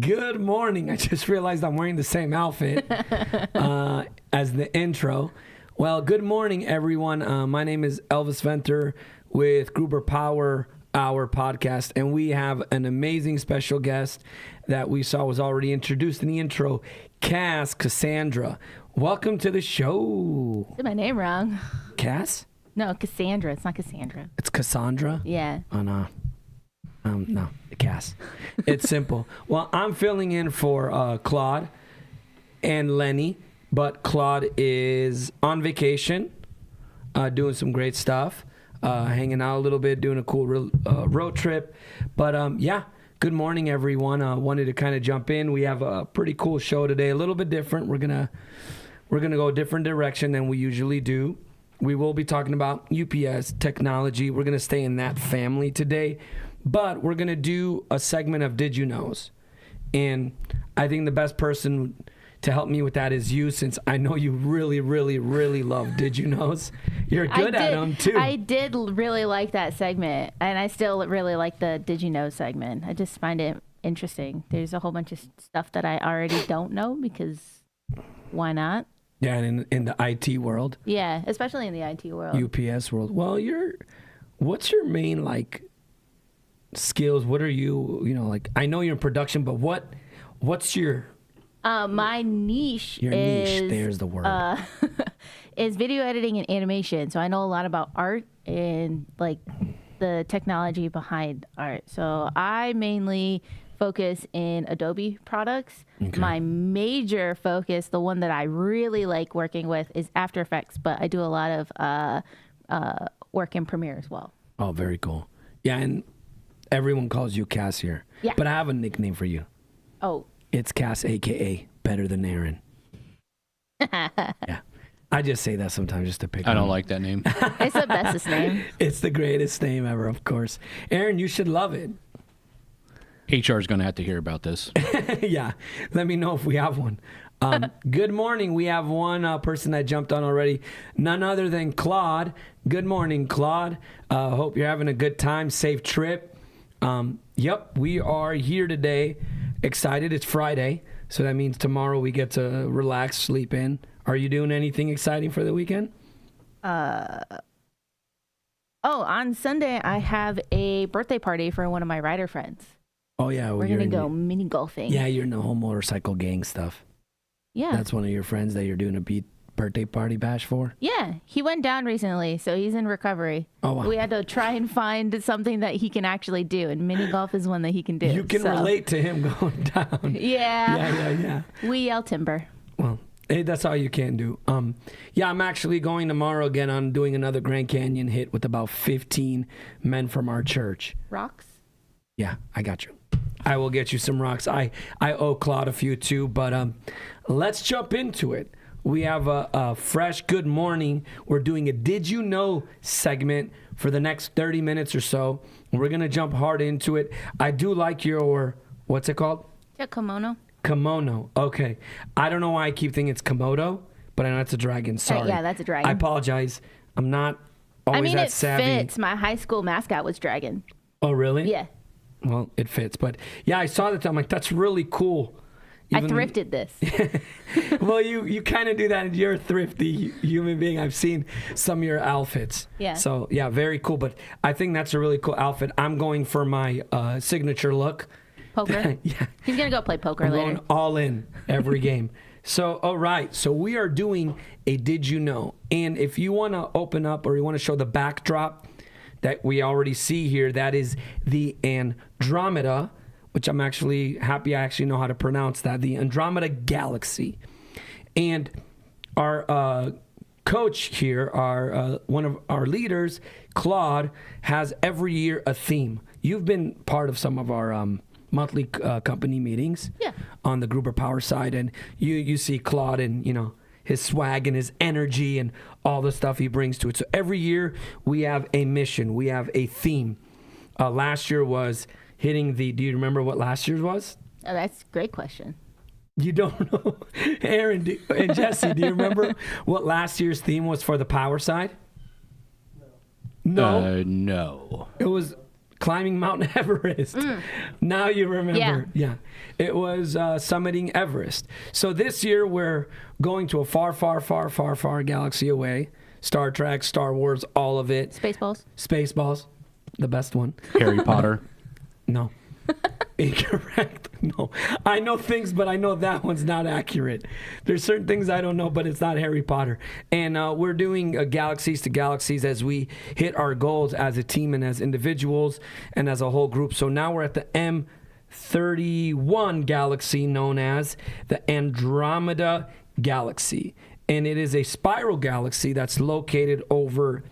Good morning. I just realized I'm wearing the same outfit as the intro. Well, good morning, everyone. My name is Elvis Venter with Gruber Power Hour podcast, and we have an amazing special guest that we saw was already introduced in the intro, Cassandra. Welcome to the show. Is my name wrong? Cass? No, Cassandra. It's not Cassandra. It's Cassandra? Yeah. Oh, no. No, Cass. It's simple. Well, I'm filling in for Claude and Lenny, but Claude is on vacation, doing some great stuff, hanging out a little bit, doing a cool road trip. But yeah, good morning, everyone. Wanted to kind of jump in. We have a pretty cool show today, a little bit different. We're gonna go a different direction than we usually do. We will be talking about UPS technology. We're gonna stay in that family today. But we're going to do a segment of Did You Knows. And I think the best person to help me with that is you, since I know you really, really, really love Did You Knows. You're good at them, too. I did really like that segment. And I still really like the Did You Know segment. I just find it interesting. There's a whole bunch of stuff that I already don't know because why not? Yeah, and in the IT world. Yeah, especially in the IT world. UPS world. Well, what's your main, skills? What are you, I know you're in production, but what's your my niche niche, there's the word, is video editing and animation. So I know a lot about art and the technology behind art. So I mainly focus in Adobe products. Okay. My major focus, the one that I really like working with, is After Effects, but I do a lot of work in Premiere as well. Oh, very cool. Yeah, and everyone calls you Cass here. Yeah. But I have a nickname for you. Oh. It's Cass, a.k.a. Better Than Aaron. Yeah. I just say that sometimes just to pick I don't like that name. It's the bestest name. It's the greatest name ever, of course. Aaron, you should love it. HR is going to have to hear about this. Yeah. Let me know if we have one. Good morning. We have one person that jumped on already. None other than Claude. Good morning, Claude. Hope you're having a good time. Safe trip. Yep, we are here today. Excited. It's Friday, so that means tomorrow we get to relax, sleep in. Are you doing anything exciting for the weekend? On Sunday I have a birthday party for one of my rider friends. Oh yeah, we're gonna go mini golfing. Yeah, you're in the whole motorcycle gang stuff. Yeah, that's one of your friends that you're doing a birthday party bash for? Yeah, he went down recently, so he's in recovery. Oh, wow. We had to try and find something that he can actually do, and mini golf is one that he can do. You can relate to him going down. Yeah. We yell timber. Well, hey, that's all you can do. Yeah, I'm actually going tomorrow again on doing another Grand Canyon hit with about 15 men from our church. Rocks? Yeah, I got you. I will get you some rocks. I owe Claude a few too, but let's jump into it. We have a fresh good morning. We're doing a Did You Know segment for the next 30 minutes or so. We're going to jump hard into it. I do like your, what's it called? Yeah, kimono. Kimono. Okay. I don't know why I keep thinking it's Komodo, but I know it's a dragon. Sorry. Yeah, that's a dragon. I apologize. I'm not always that savvy. It fits. My high school mascot was dragon. Oh, really? Yeah. Well, it fits. But yeah, I saw that. I'm like, that's really cool. I thrifted this. Well, you kind of do that. You're a thrifty human being. I've seen some of your outfits. Yeah. So, yeah, very cool. But I think that's a really cool outfit. I'm going for my signature look. Poker? Yeah. He's going to go play poker later. I'm going all in every game. So, all right. So we are doing a Did You Know? And if you want to open up or you want to show the backdrop that we already see here, that is the Andromeda, which I'm actually happy I actually know how to pronounce that, the Andromeda Galaxy. And our coach here, one of our leaders, Claude, has every year a theme. You've been part of some of our monthly company meetings on the Gruber Power side, and you see Claude and, his swag and his energy and all the stuff he brings to it. So every year we have a mission. We have a theme. Last year was hitting do you remember what last year's was? Oh, that's a great question. You don't know? Aaron and Jesse, do you remember what last year's theme was for the power side? No. No. It was climbing Mount Everest. Now you remember. Yeah. It was summiting Everest. So this year we're going to a far, far, far, far, far galaxy away. Star Trek, Star Wars, all of it. Spaceballs. Spaceballs, the best one. Harry Potter. No. Incorrect. No. I know things, but I know that one's not accurate. There's certain things I don't know, but it's not Harry Potter. And we're doing galaxies to galaxies as we hit our goals as a team and as individuals and as a whole group. So now we're at the M31 galaxy, known as the Andromeda Galaxy. And it is a spiral galaxy that's located over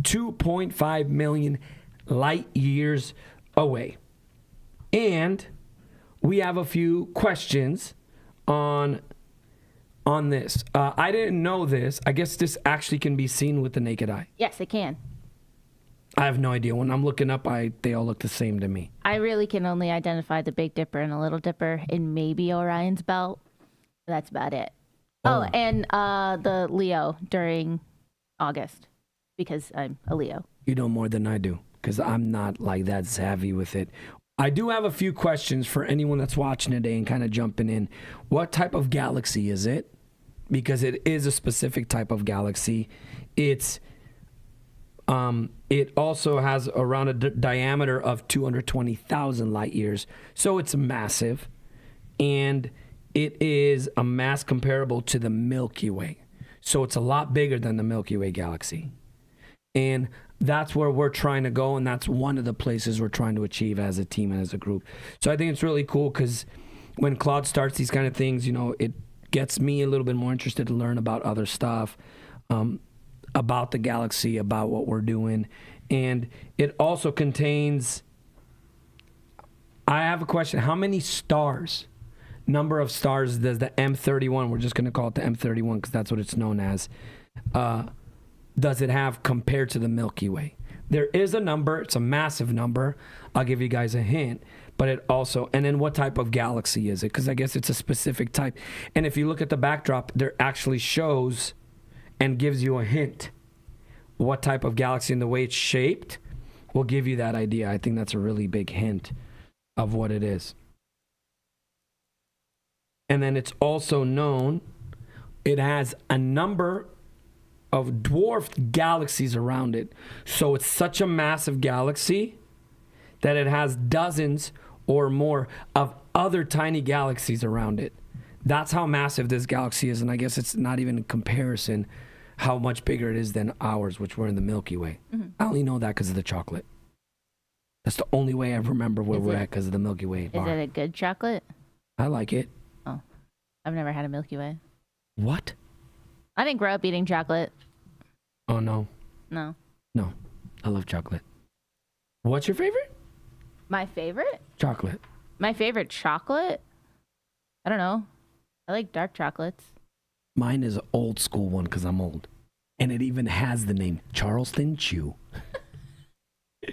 2.5 million light years away. And we have a few questions on this. I didn't know this. I guess this actually can be seen with the naked eye. Yes, it can. I have no idea. When I'm looking up, they all look the same to me. I really can only identify the Big Dipper and the Little Dipper and maybe Orion's Belt. That's about it. Oh, and the Leo during August because I'm a Leo. You know more than I do because I'm not like that savvy with it. I do have a few questions for anyone that's watching today and kind of jumping in. What type of galaxy is it? Because it is a specific type of galaxy. It also has around a diameter of 220,000 light years. So it's massive. And it is a mass comparable to the Milky Way. So it's a lot bigger than the Milky Way galaxy. And that's where we're trying to go, and that's one of the places we're trying to achieve as a team and as a group. So I think it's really cool because when Claude starts these kind of things, it gets me a little bit more interested to learn about other stuff, about the galaxy, about what we're doing. And it also contains, I have a question, how many number of stars does the M31, we're just going to call it the M31 because that's what it's known as, does it have compared to the Milky Way? There is a number. It's a massive number. I'll give you guys a hint. But it also, and then what type of galaxy is it? Because I guess it's a specific type. And if you look at the backdrop, there actually shows and gives you a hint what type of galaxy, and the way it's shaped will give you that idea. I think that's a really big hint of what it is. And then it's also known, it has a number of dwarfed galaxies around it. So it's such a massive galaxy that it has dozens or more of other tiny galaxies around it. That's how massive this galaxy is, and I guess it's not even in comparison how much bigger it is than ours, which we're in the Milky Way. Mm-hmm. I only know that because of the chocolate. That's the only way I remember where we're at, because of the Milky Way bar. Is it a good chocolate? I like it. Oh, I've never had a Milky Way. What? I didn't grow up eating chocolate. Oh, no. No. No. I love chocolate. What's your favorite? My favorite? Chocolate. My favorite chocolate? I don't know. I like dark chocolates. Mine is an old school one because I'm old. And it even has the name Charleston Chew.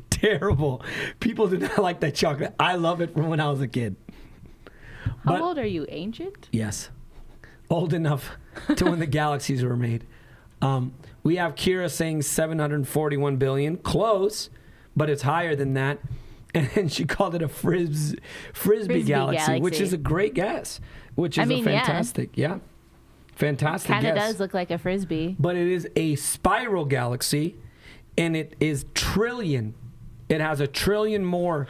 Terrible. People do not like that chocolate. I love it from when I was a kid. How old are you, ancient? Yes. Old enough to when the galaxies were made. We have Kira saying 741 billion. Close, but it's higher than that. And she called it a frisbee galaxy, which is a great guess. Which is fantastic. Yeah. Fantastic guess. Kind of does look like a frisbee. But it is a spiral galaxy, and it is trillion. It has 1 trillion more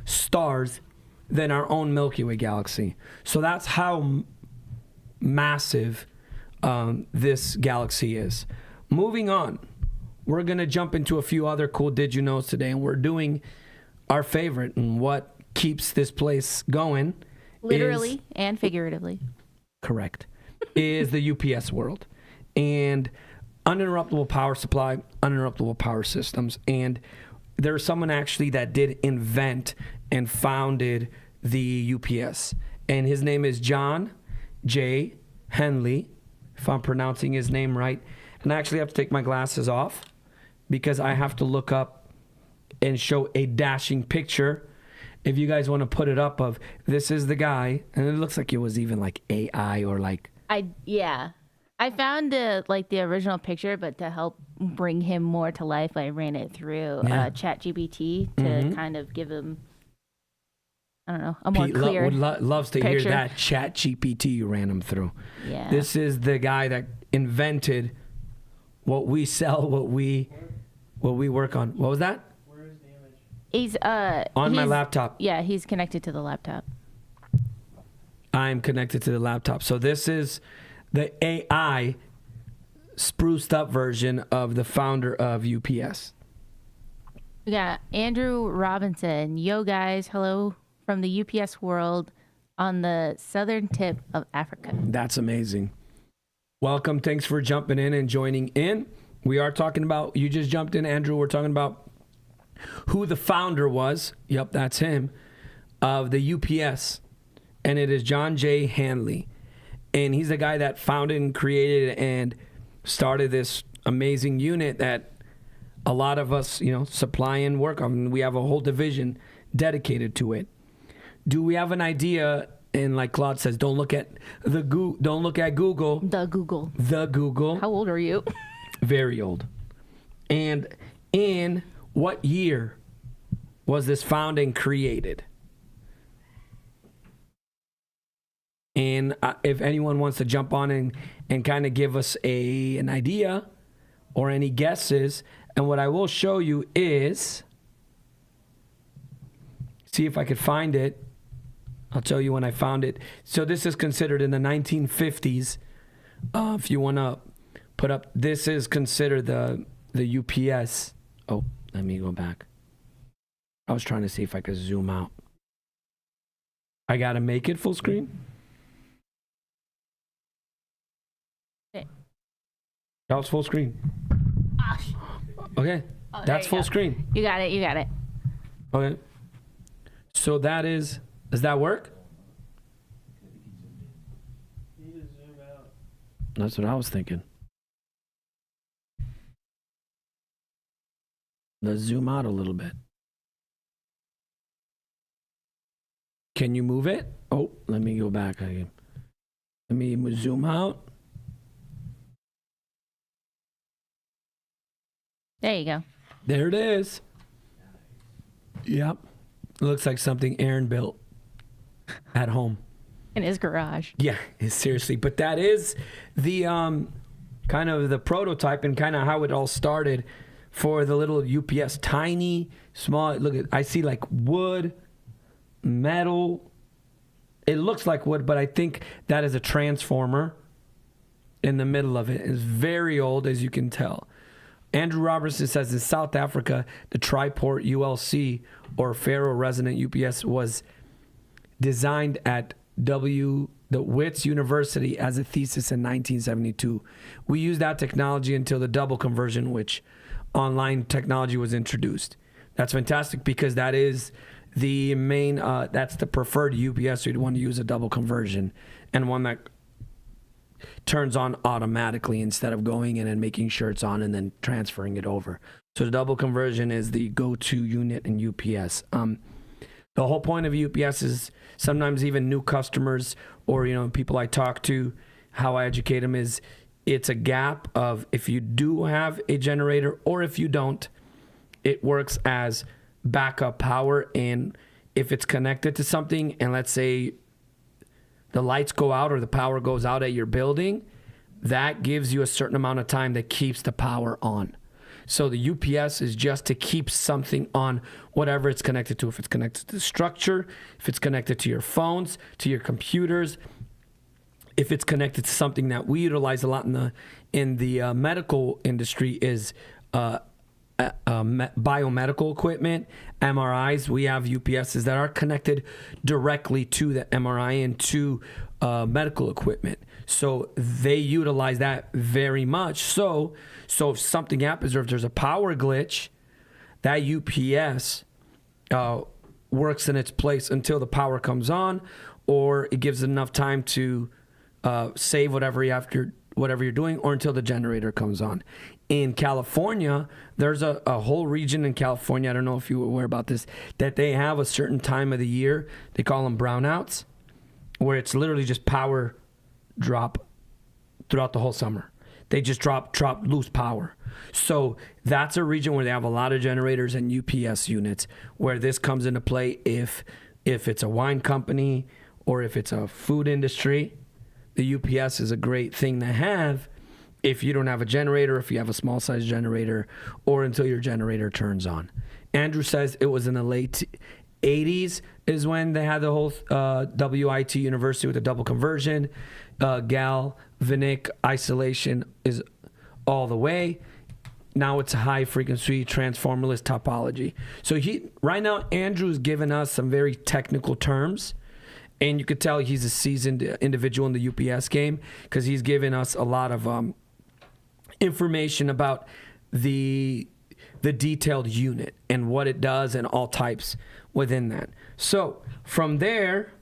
stars than our own Milky Way galaxy. So that's how massive this galaxy is. Moving on, we're going to jump into a few other cool Did You Knows today, and we're doing our favorite, and what keeps this place going. Literally and figuratively. Correct. Is the UPS world. And uninterruptible power supply, uninterruptible power systems. And there's someone actually that did invent and founded the UPS. And his name is John J. Henley, if I'm pronouncing his name right. And I actually have to take my glasses off because I have to look up and show a dashing picture. If you guys want to put it up of, this is the guy. And it looks like it was even like AI or like. Yeah. I found the original picture, but to help bring him more to life, I ran it through ChatGPT to kind of give him, I don't know, a more Pete clear loves to picture. hear that ChatGPT you ran him through. Yeah. This is the guy that invented what we sell, what we work on. What was that? Where is the image? He's On my laptop. Yeah, he's connected to the laptop. I'm connected to the laptop. So this is the AI spruced up version of the founder of UPS. We got Andrew Robinson. Yo, guys. Hello from the UPS world on the southern tip of Africa. That's amazing. Welcome. Thanks for jumping in and joining in. We are talking about, you just jumped in, Andrew. We're talking about who the founder was. Yep, that's him. Of the UPS. And it is John J. Hanley. And he's the guy that founded and created and started this amazing unit that a lot of us, supply and work on. We have a whole division dedicated to it. Do we have an idea? And like Claude says, don't look at Google. The Google. The Google. How old are you? Very old. And in what year was this founded and created? And if anyone wants to jump on and kind of give us an idea or any guesses, and what I will show you is, see if I could find it. I'll tell you when I found it. So this is considered in the 1950s. If you want to put up, this is considered the UPS. Oh, let me go back. I was trying to see if I could zoom out. I got to make it full screen. That was full screen. Okay, Oh, there that's you full go. screen. You got it. Okay. So that is, does that work? You need to zoom out. That's what I was thinking. Let's zoom out a little bit. Can you move it? Oh, let me go back again. Let me zoom out. There you go. There it is. Yep. Looks like something Aaron built at home. In his garage. Yeah, seriously. But that is the kind of the prototype and kind of how it all started for the little UPS. Tiny, small. Look at, I see like wood, metal. It looks like wood, but I think that is a transformer in the middle of it. It's very old, as you can tell. Andrew Robertson says in South Africa, the Triport ULC or Ferro Resonant UPS was designed at the Wits University as a thesis in 1972. We used that technology until the double conversion, which online technology was introduced. That's fantastic because that is the main, that's the preferred UPS. So you'd want to use a double conversion and one that turns on automatically instead of going in and making sure it's on and then transferring it over. So the double conversion is the go-to unit in UPS. The whole point of UPS is sometimes even new customers or people I talk to, how I educate them is it's a gap of if you do have a generator or if you don't, it works as backup power. And if it's connected to something and let's say the lights go out or the power goes out at your building, that gives you a certain amount of time that keeps the power on. So the UPS is just to keep something on, whatever it's connected to. If it's connected to the structure, if it's connected to your phones, to your computers, if it's connected to something that we utilize a lot in the medical industry is biomedical equipment, MRIs. We have UPSs that are connected directly to the MRI and to medical equipment. So they utilize that very much. So if something happens or if there's a power glitch, that UPS works in its place until the power comes on, or it gives enough time to save whatever you're doing, or until the generator comes on. In California, there's a whole region in California, I don't know if you were aware about this, that they have a certain time of the year, they call them brownouts, where it's literally just power drop throughout the whole summer. They just drop loose power. So that's a region where they have a lot of generators and UPS units, where this comes into play if it's a wine company or if it's a food industry. The UPS is a great thing to have if you don't have a generator, if you have a small size generator, or until your generator turns on. Andrew says it was in the late 80s is when they had the whole WIT university with the double conversion. Galvanic isolation is all the way. Now it's a high frequency transformerless topology. So right now, Andrew's given us some very technical terms, and you could tell he's a seasoned individual in the UPS game because he's given us a lot of information about the detailed unit and what it does and all types within that. So from there,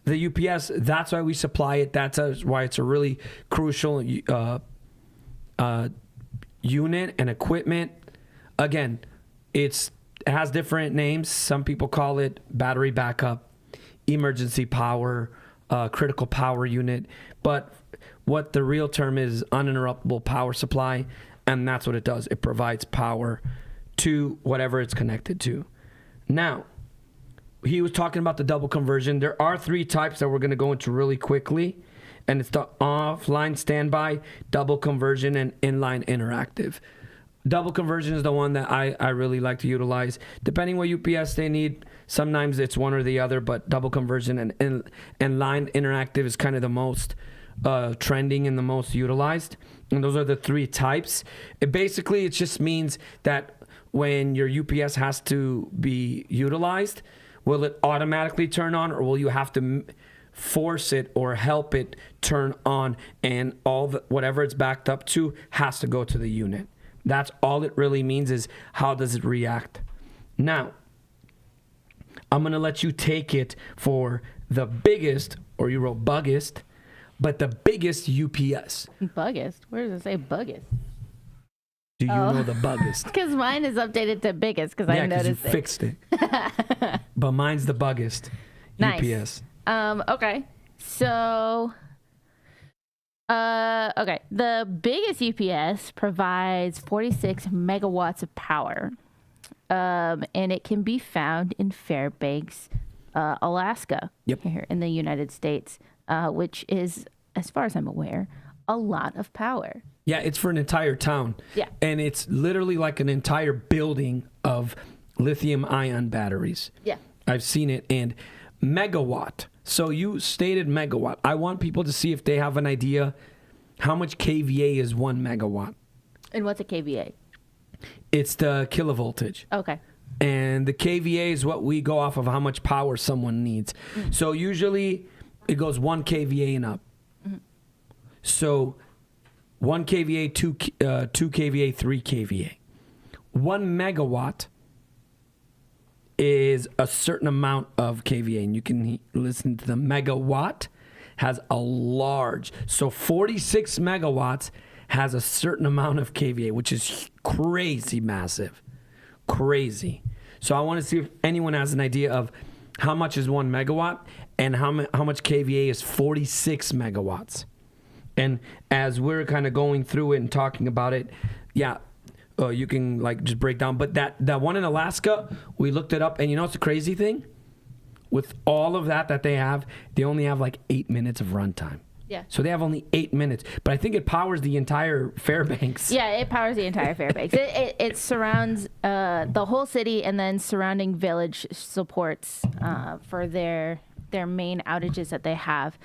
the UPS, that's why we supply it. That's why it's a really crucial unit and equipment. Again, it has different names. Some people call it battery backup, emergency power, critical power unit. But what the real term is uninterruptible power supply, and that's what it does. It provides power to whatever it's connected to. Now, he was talking about the double conversion. There are 3 types that we're going to go into really quickly, and it's the offline standby, double conversion, and inline interactive. Double conversion is the one that I really like to utilize. Depending what UPS they need, sometimes it's one or the other, but double conversion and line interactive is kind of the most trending and the most utilized. And those are the 3 types. It just means that when your UPS has to be utilized, will it automatically turn on, or will you have to force it or help it turn on, and whatever it's backed up to has to go to the unit. That's all it really means, is how does it react. Now, I'm going to let you take it for the biggest, or you wrote buggest, but the biggest UPS. Buggest? Where does it say buggest? Do you know the buggest? Because mine is updated to biggest because I noticed you fixed it. But mine's the buggest nice. UPS. Okay. So, the biggest UPS provides 46 megawatts of power, and it can be found in Fairbanks, Alaska, here in the United States, which is, as far as I'm aware, a lot of power. Yeah, it's for an entire town. Yeah. And it's literally like an entire building of lithium-ion batteries. Yeah. I've seen it. And megawatt. So you stated megawatt. I want people to see if they have an idea how much kVA is 1 megawatt. And what's a kVA? It's the kilovoltage. Okay. And the kVA is what we go off of, how much power someone needs. Mm-hmm. So usually it goes 1 kVA and up. Mm-hmm. So 1 kVA, 2 kVA, 3 kVA. 1 megawatt is a certain amount of kVA, and you can listen to the megawatt has a large. So 46 megawatts has a certain amount of kVA, which is crazy massive. Crazy. So I want to see if anyone has an idea of how much is 1 megawatt and how much kVA is 46 megawatts. And as we're kind of going through it and talking about it, you can like just break down. But that one in Alaska, we looked it up, and you know what's the crazy thing? With all of that they have, they only have like 8 minutes of runtime. Yeah. So they have only 8 minutes, but I think it powers the entire Fairbanks. Yeah, it powers the entire Fairbanks. It surrounds the whole city, and then surrounding village supports for their main outages that they have.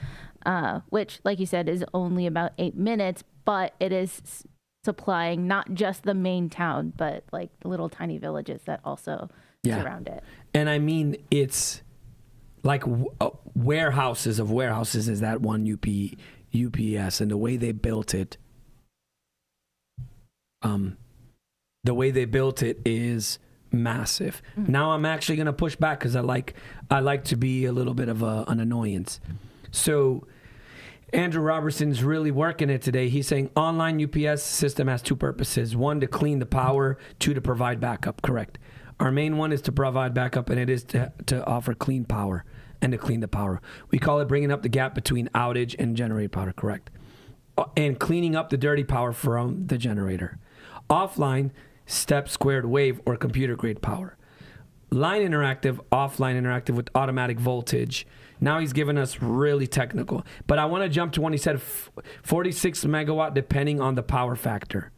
Which, like you said, is only about 8 minutes, but it is supplying not just the main town, but like little tiny villages that also surround it. And I mean, it's like warehouses of warehouses is that one UPS, and the way they built it. The way they built it is massive. Mm-hmm. Now I'm actually going to push back because I like to be a little bit of an annoyance. So Andrew Robertson's really working it today. He's saying online UPS system has 2 purposes. 1, to clean the power. 2, to provide backup. Correct. Our main one is to provide backup, and it is to offer clean power. and to clean the power. We call it bringing up the gap between outage and generated power, correct? And cleaning up the dirty power from the generator. Offline, step squared wave or computer grade power. Line interactive, offline interactive with automatic voltage. Now he's giving us really technical. But I want to jump to when he said 46 megawatt depending on the power factor.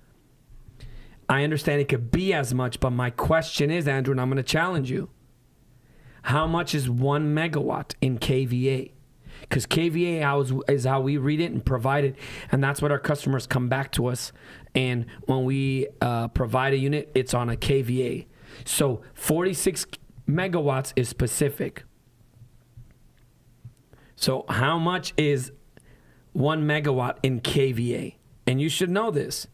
I understand it could be as much, but my question is, Andrew, and I'm going to challenge you. How much is 1 megawatt in kVA? Because kVA is how we read it and provide it, and that's what our customers come back to us. And when we provide a unit, it's on a kVA. So 46 megawatts is specific. So how much is 1 megawatt in kVA? And you should know this.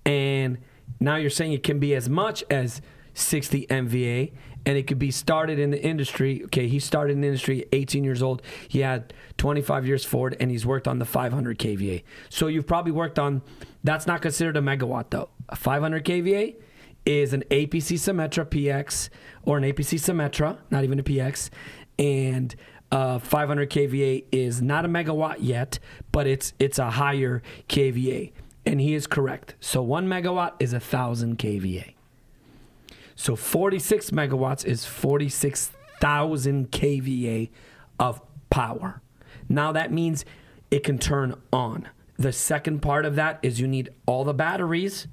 And now you're saying it can be as much as 60 MVA, and it could be started in the industry. Okay, he started in the industry at 18 years old. He had 25 years forward, and he's worked on the 500 kVA. So you've probably worked on, that's not considered a megawatt though. A 500 kVA is an APC Symetra PX or an APC Symetra, not even a PX. And 500 kVA is not a megawatt yet, but it's a higher kVA. And he is correct. So 1 megawatt is 1,000 kVA. So 46 megawatts is 46,000 kVA of power. Now that means it can turn on. The second part of that is you need all the batteries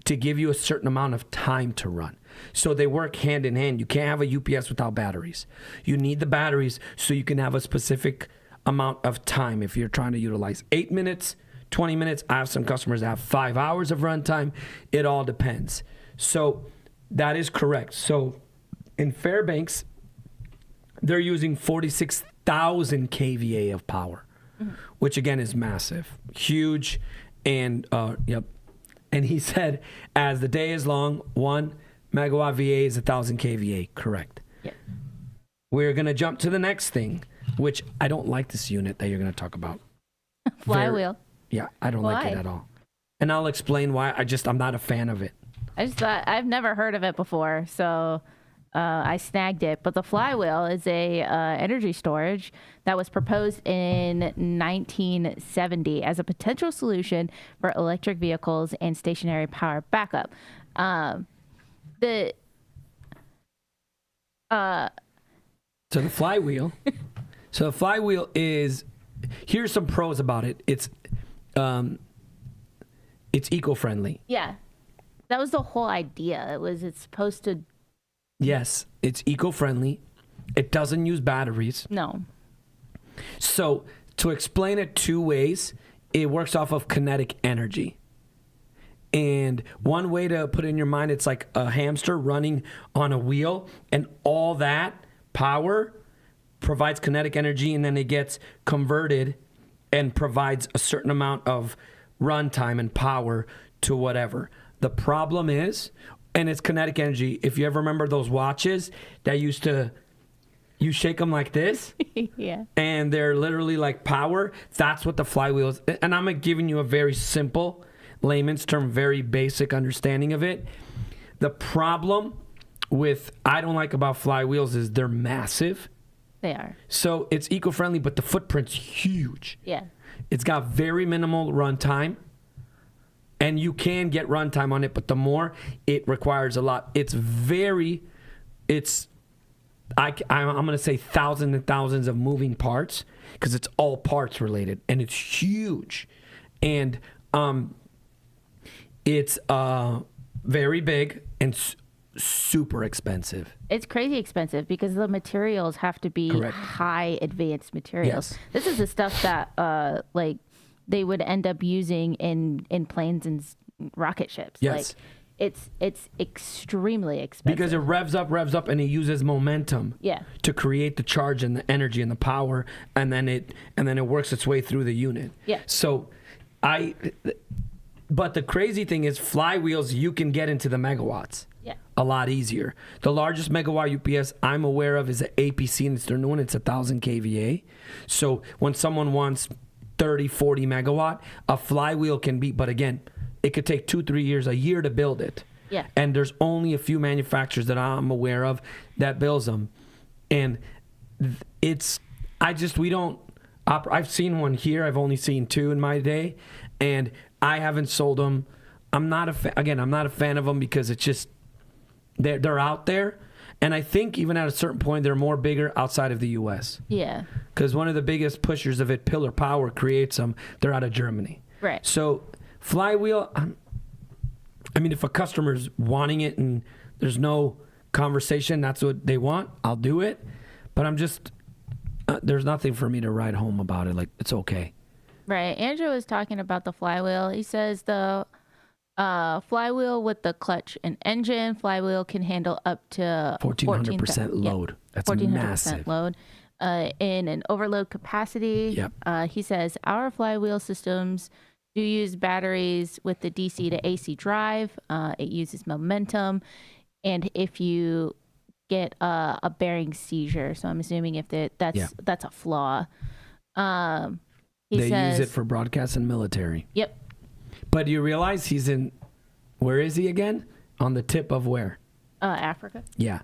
to give you a certain amount of time to run. So they work hand in hand. You can't have a UPS without batteries. You need the batteries so you can have a specific amount of time if you're trying to utilize 8 minutes, 20 minutes. I have some customers that have 5 hours of runtime. It all depends. So that is correct. So in Fairbanks, they're using 46,000 kVA of power, which again is massive, huge. And yep. And he said, as the day is long, 1 megawatt VA is 1,000 kVA. Correct. Yep. We're going to jump to the next thing, which I don't like this unit that you're going to talk about. Flywheel. Yeah, I don't like it at all. And I'll explain why. I'm not a fan of it. I just thought, I've never heard of it before, so I snagged it. But the flywheel is a energy storage that was proposed in 1970 as a potential solution for electric vehicles and stationary power backup. So the flywheel. So the flywheel is, here's some pros about it. It's eco-friendly. Yeah. That was the whole idea. It's supposed to. Yes, it's eco-friendly. It doesn't use batteries. No. So to explain it 2 ways, it works off of kinetic energy. And one way to put it in your mind, it's like a hamster running on a wheel, and all that power provides kinetic energy, and then it gets converted and provides a certain amount of runtime and power to whatever. The problem is, and it's kinetic energy, if you ever remember those watches that used to, you shake them like this, Yeah. and they're literally like power, that's what the flywheel is. And I'm giving you a very simple, layman's term, very basic understanding of it. The problem with, I don't like about flywheels is they're massive. They are. So it's eco-friendly, but the footprint's huge. Yeah. It's got very minimal runtime, and you can get runtime on it, but the more, it requires a lot. I'm going to say thousands and thousands of moving parts, because it's all parts related, and it's huge. And it's very big and super expensive. It's crazy expensive because the materials have to be Correct. high advanced materials. Yes. This is the stuff that like they would end up using in planes and rocket ships. Yes. Like it's extremely expensive. Because it revs up, and it uses momentum Yeah. to create the charge and the energy and the power, and then it works its way through the unit. Yeah. So but the crazy thing is, flywheels, you can get into the megawatts. Yeah. A lot easier. The largest megawatt UPS I'm aware of is an APC, and it's their new one. It's 1,000 kVA. So when someone wants 30, 40 megawatt, a flywheel can be, but again, it could take 2-3 years, a year to build it. Yeah. And there's only a few manufacturers that I'm aware of that builds them. And we don't. I've seen one here. I've only seen 2 in my day, and I haven't sold them. I'm not a fan of them because it's just they're out there, and I think even at a certain point they're more bigger outside of the U.S. Yeah. Because one of the biggest pushers of it, Pillar Power, creates them. They're out of Germany. Right. So flywheel. I mean, if a customer's wanting it and there's no conversation, that's what they want, I'll do it. But I'm just there's nothing for me to write home about it. Like, it's okay. Right. Andrew was talking about the flywheel. He says the flywheel with the clutch and engine, flywheel can handle up to 1,400% load. That's 1,400% massive. load. In an overload capacity. Yep. He says our flywheel systems do use batteries with the DC to AC drive. It uses momentum. And if you get a bearing seizure, so I'm assuming if that's a flaw. He says, use it for broadcast and military. Yep. But you realize he's in, where is he again? On the tip of where? Africa. Yeah.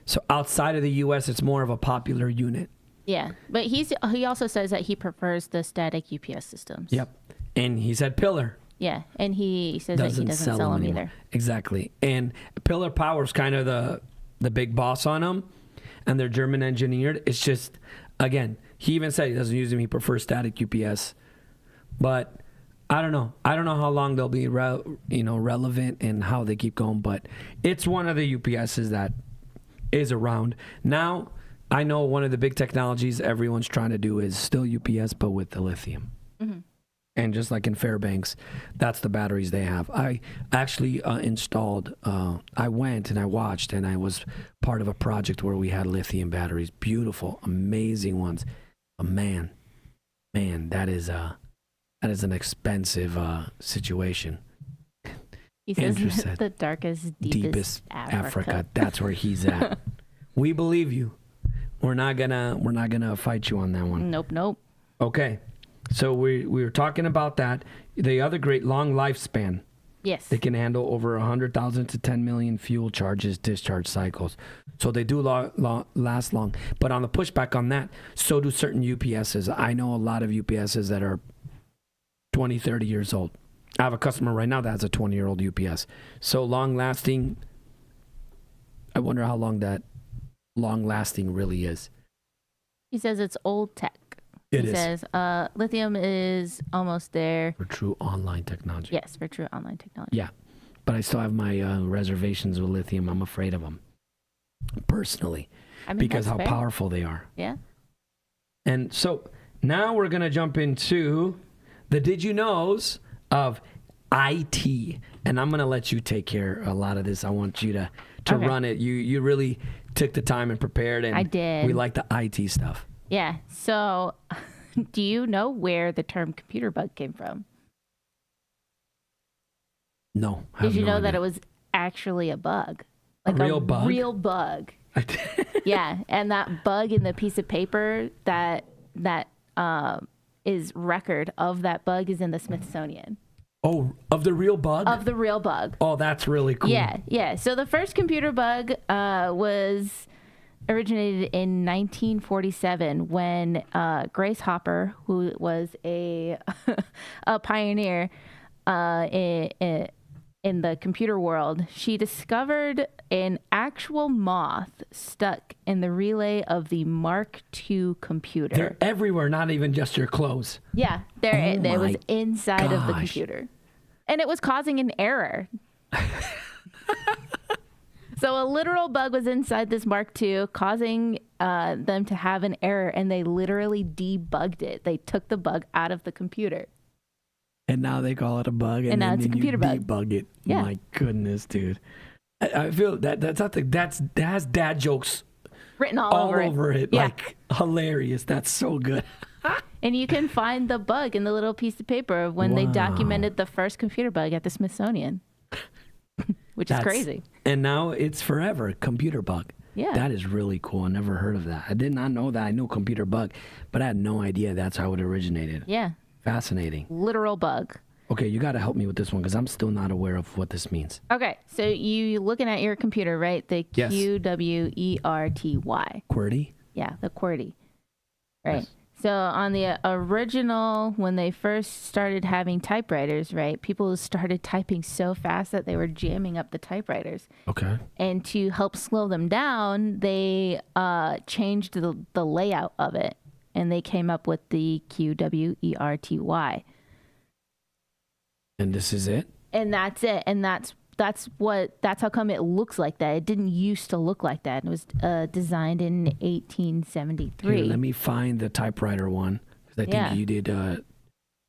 So outside of the U.S., it's more of a popular unit. Yeah. But he also says that he prefers the static UPS systems. Yep. And he said Pillar. Yeah. And he says that he doesn't sell them anymore. either. Exactly. And Pillar Power's kind of the big boss on them, and they're German engineered. It's just, again, he even said he doesn't use them. He prefers static UPS. But I don't know. I don't know how long they'll be relevant and how they keep going. But it's one of the UPSs that is around. Now, I know one of the big technologies everyone's trying to do is still UPS, but with the lithium. Mm-hmm. And just like in Fairbanks, that's the batteries they have. I actually installed, I went and I watched, and I was part of a project where we had lithium batteries. Beautiful, amazing ones. Man, that is an expensive situation. He says the darkest, deepest Africa. That's where he's at. We believe you. We're not gonna fight you on that one. Nope. Okay. So we were talking about that. The other great, long lifespan. Yes. They can handle over 100,000 to 10 million fuel charges, discharge cycles. So they do last long. But on the pushback on that, so do certain UPSs. I know a lot of UPSs that are 20, 30 years old. I have a customer right now that has a 20-year-old UPS. So long lasting, I wonder how long that long lasting really is. He says it's old tech. He says lithium is almost there. For true online technology. Yes, for true online technology. Yeah. But I still have my reservations with lithium. I'm afraid of them, personally, because how powerful they are. Yeah. And so now we're going to jump into the did you knows of IT. And I'm going to let you take care of a lot of this. I want you to run it. You really took the time and prepared. And I did. We like the IT stuff. Yeah. So, do you know where the term computer bug came from? No. Did you know that it was actually a bug? Like a real bug? Real bug. Yeah. And that bug in the piece of paper that is record of that bug is in the Smithsonian. Oh, of the real bug? Of the real bug. Oh, that's really cool. Yeah. So the first computer bug was originated in 1947 when Grace Hopper, who was a pioneer in the computer world, she discovered an actual moth stuck in the relay of the Mark II computer. They're everywhere, not even just your clothes. Yeah, it was inside of the computer. And it was causing an error. So a literal bug was inside this Mark II, causing them to have an error, and they literally debugged it. They took the bug out of the computer. And now they call it a bug, and now it's a computer bug. Debug it. Yeah. My goodness, dude. I feel that has dad jokes written all over it. Yeah. Like, hilarious. That's so good. And you can find the bug in the little piece of paper of when they documented the first computer bug at the Smithsonian. Which is crazy. And now it's forever, computer bug. Yeah. That is really cool. I never heard of that. I did not know that. I knew computer bug, but I had no idea that's how it originated. Yeah. Fascinating. Literal bug. Okay, you got to help me with this one because I'm still not aware of what this means. Okay, so you looking at your computer, right? The Yes. QWERTY. QWERTY? Yeah, the QWERTY. Right. Yes. So on the original, when they first started having typewriters, right, people started typing so fast that they were jamming up the typewriters. Okay. And to help slow them down, they changed the layout of it, and they came up with the QWERTY. And this is it? And that's it. And that's how come it looks like that. It didn't used to look like that. It was designed in 1873. Here, let me find the typewriter one, because I think Yeah. you did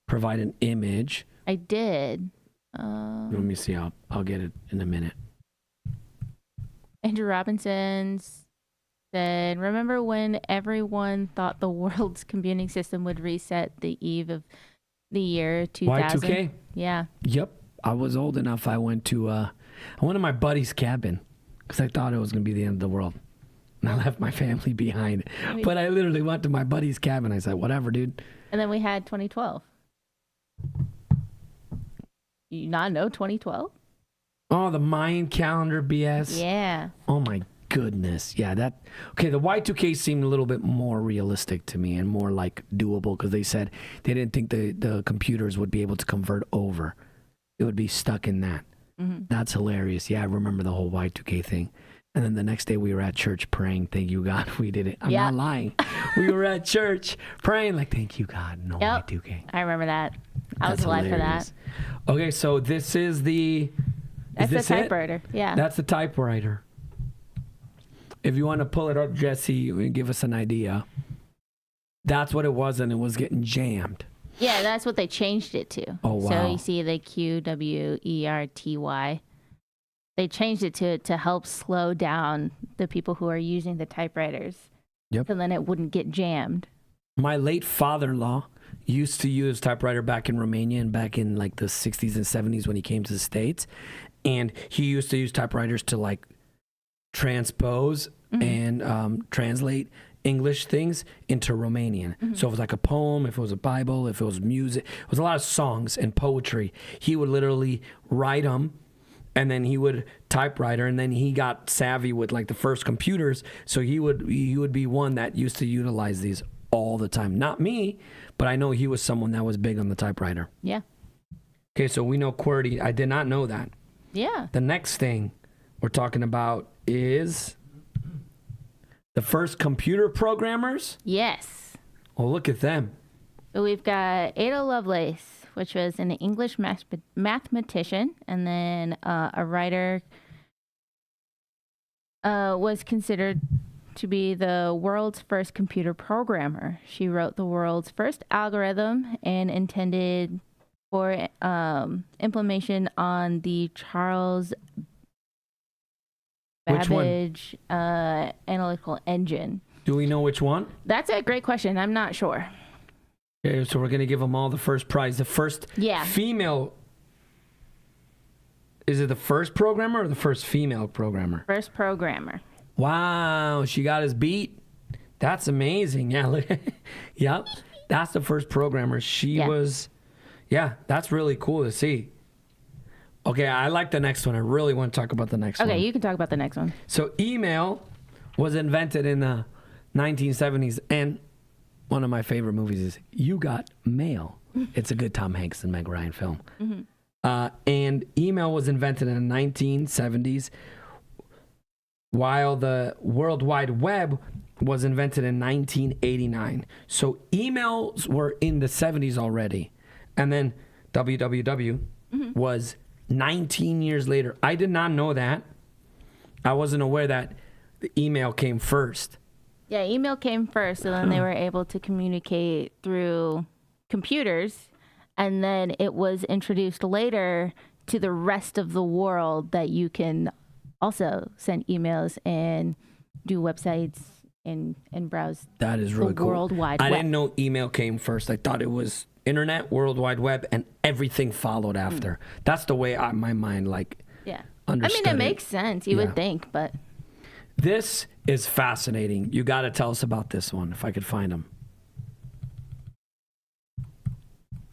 provide an image. I did. Let me see. I'll get it in a minute. Andrew Robinson said, remember when everyone thought the world's computing system would reset the eve of the year 2000? Y2K? Yeah. Yep. I was old enough. I went to my buddy's cabin because I thought it was going to be the end of the world. And I left my family behind. But I literally went to my buddy's cabin. I said, whatever, dude. And then we had 2012. You not know 2012? Oh, the Mayan calendar BS. Yeah. Oh, my goodness. Yeah, the Y2K seemed a little bit more realistic to me and more like doable because they said they didn't think the computers would be able to convert over. It would be stuck in that. Mm-hmm. That's hilarious. Yeah, I remember the whole Y2K thing. And then the next day we were at church praying, thank you, God, we did it. I'm Yeah. not lying. We were at church praying like, thank you, God, no Yep. Y2K. I remember that. I was That's alive hilarious. for that. Okay, so this is the... That's the is this it? typewriter. Yeah. That's the typewriter. If you want to pull it up, Jesse, and give us an idea. That's what it was, and it was getting jammed. Yeah, that's what they changed it to. Oh, wow. So you see the QWERTY. They changed it to help slow down the people who are using the typewriters. Yep. So then it wouldn't get jammed. My late father-in-law used to use typewriter back in Romania and back in like the 60s and 70s when he came to the States. And he used to use typewriters to like transpose and translate English things into Romanian. So if it was like a poem, if it was a Bible, if it was music, it was a lot of songs and poetry. He would literally write them, and then he would typewriter, and then he got savvy with like the first computers. So he would be one that used to utilize these all the time. Not me, but I know he was someone that was big on the typewriter. Yeah. Okay, so we know QWERTY. I did not know that. Yeah. The next thing we're talking about is the first computer programmers. Yes. Oh, look at them. So we've got Ada Lovelace, which was an English mathematician, and then a writer, was considered to be the world's first computer programmer. She wrote the world's first algorithm and intended for implementation on the Charles Which one? Babbage analytical engine. Do we know which one? That's a great question. I'm not sure. Okay, so we're going to give them all the first prize. The first Yeah. female. Is it the first programmer or the first female programmer? First programmer. Wow, she got his beat. That's amazing. Yeah, look. Yep. That's the first programmer. She Yeah. was. Yeah, that's really cool to see. Okay, I like the next one. I really want to talk about the next one. Okay, you can talk about the next one. So email was invented in the 1970s, and one of my favorite movies is You Got Mail. It's a good Tom Hanks and Meg Ryan film. And email was invented in the 1970s, while the World Wide Web was invented in 1989. So emails were in the 70s already. And then www was 19 years later. I did not know that. I wasn't aware that the email came first. Yeah, email came first, so then they were able to communicate through computers, and then it was introduced later to the rest of the world that you can also send emails and do websites and browse That is really the cool. World Wide I Web. didn't know email came first. I thought it was internet, World Wide Web, and everything followed after. That's the way my mind Yeah. understood I mean, it makes sense, you Yeah. would think, but This is fascinating. You got to tell us about this one, if I could find them.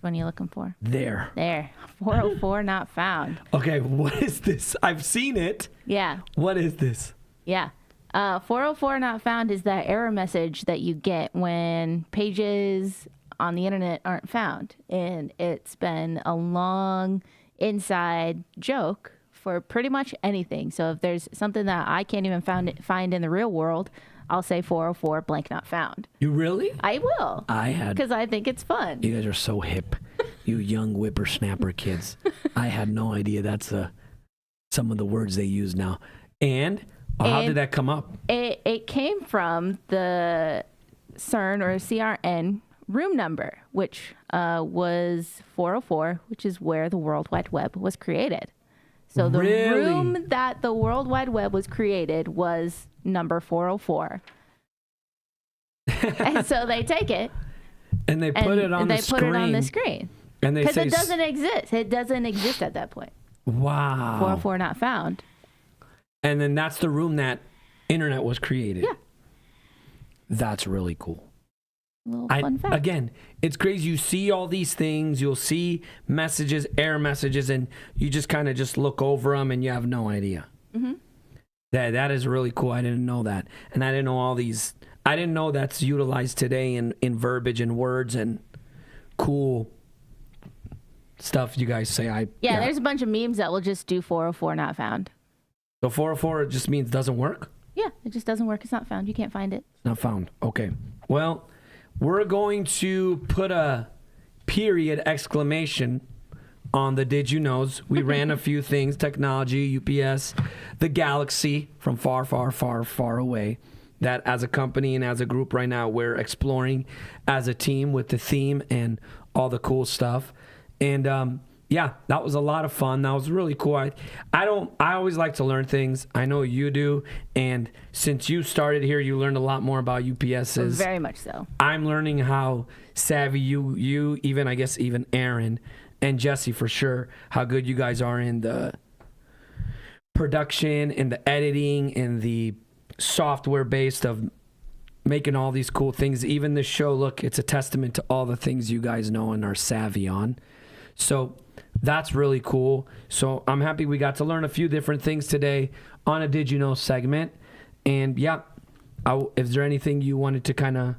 what are you looking for? There. There. 404 not found. Okay, what is this? I've seen it. Yeah. What is this? Yeah. 404 not found is that error message that you get when pages on the internet aren't found. And it's been a long inside joke for pretty much anything. So if there's something that I can't even find in the real world, I'll say 404 blank not found. You really? I will. Because I think it's fun. You guys are so hip. You young whippersnapper kids. I had no idea that's some of the words they use now. And how did that come up? It came from the CERN or CRN room number, which was 404, which is where the World Wide Web was created. So the room that the World Wide Web was created was number 404. And so they take it. And they put it on the screen. They put it on the screen. And they because say, it doesn't exist. It doesn't exist at that point. Wow. 404 not found. And then that's the room that internet was created. Yeah. That's really cool. Little fun fact. Again, it's crazy. You see all these things. You'll see messages, error messages, and you just kind of just look over them and you have no idea. Mm-hmm. That is really cool. I didn't know that. And I didn't know all these. I didn't know that's utilized today in verbiage and words and cool stuff you guys say. Yeah, there's a bunch of memes that will just do 404 not found. So 404 just means doesn't work? Yeah, it just doesn't work. It's not found. You can't find it. It's not found. Okay. Well, we're going to put a period exclamation on the Did You Knows. We ran a few things, technology, UPS, the galaxy from far, far, far, far away. That as a company and as a group right now, we're exploring as a team with the theme and all the cool stuff. And yeah, that was a lot of fun. That was really cool. I always like to learn things. I know you do. And since you started here, you learned a lot more about UPSs. Very much so. I'm learning how savvy you even, I guess, even Aaron and Jesse for sure, how good you guys are in the production and the editing and the software based of making all these cool things. Even this show, look, it's a testament to all the things you guys know and are savvy on. So that's really cool. So I'm happy we got to learn a few different things today on a Did You Know segment. And yeah, is there anything you wanted to kind of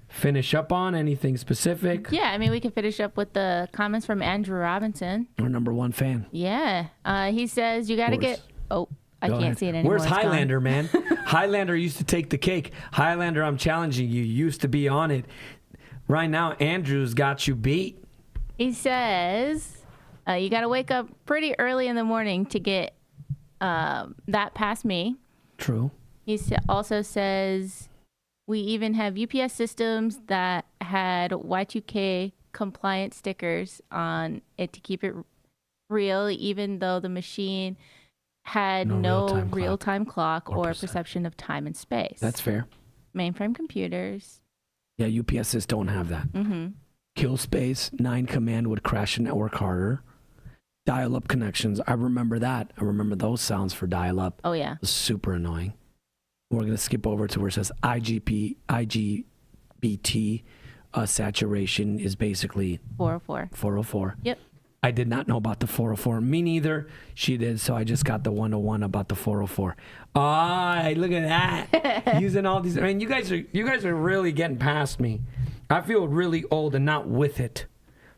finish up on? Anything specific? Yeah, I mean, we can finish up with the comments from Andrew Robinson. Our number one fan. Yeah. He says, you got to get... Oh, I can't see it anymore. Where's Highlander, man? Highlander used to take the cake. Highlander, I'm challenging you. You used to be on it. Right now, Andrew's got you beat. He says, you got to wake up pretty early in the morning to get that past me. True. He also says, we even have UPS systems that had Y2K compliant stickers on it to keep it real, even though the machine had no real-time clock or perception of time and space. That's fair. Mainframe computers. Yeah, UPSs don't have that. Mm-hmm. Kill space, 9 command would crash a network harder. Dial-up connections, I remember that. I remember those sounds for dial-up. Oh, yeah. It was super annoying. We're going to skip over to where it says IGBT saturation is basically 404. 404. Yep. I did not know about the 404. Me neither. She did, so I just got the 101 about the 404. Ah, look at that. Using all these. I mean, you guys are really getting past me. I feel really old and not with it.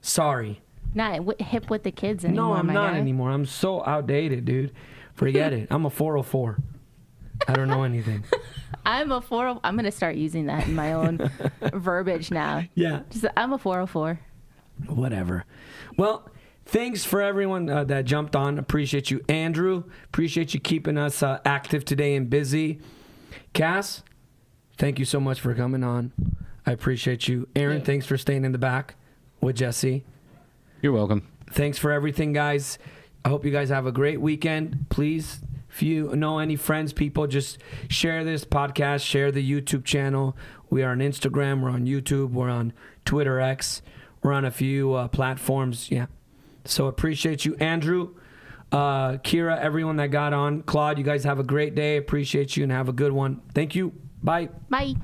Sorry. Not hip with the kids anymore. No, I'm not guy. anymore. I'm so outdated, dude. Forget it. I'm a 404. I don't know anything. I'm a 404. I'm going to start using that in my own verbiage now. Yeah. I'm a 404. Whatever. Well, thanks for everyone that jumped on. Appreciate you, Andrew. Appreciate you keeping us active today and busy. Cass, thank you so much for coming on. I appreciate you. Aaron, thanks for staying in the back with Jesse. You're welcome. Thanks for everything, guys. I hope you guys have a great weekend. Please, if you know any friends, people, just share this podcast, share the YouTube channel. We are on Instagram. We're on YouTube. We're on Twitter X. We're on a few platforms. Yeah. So appreciate you, Andrew, Kira, everyone that got on. Claude, you guys have a great day. Appreciate you and have a good one. Thank you. Bye. Bye.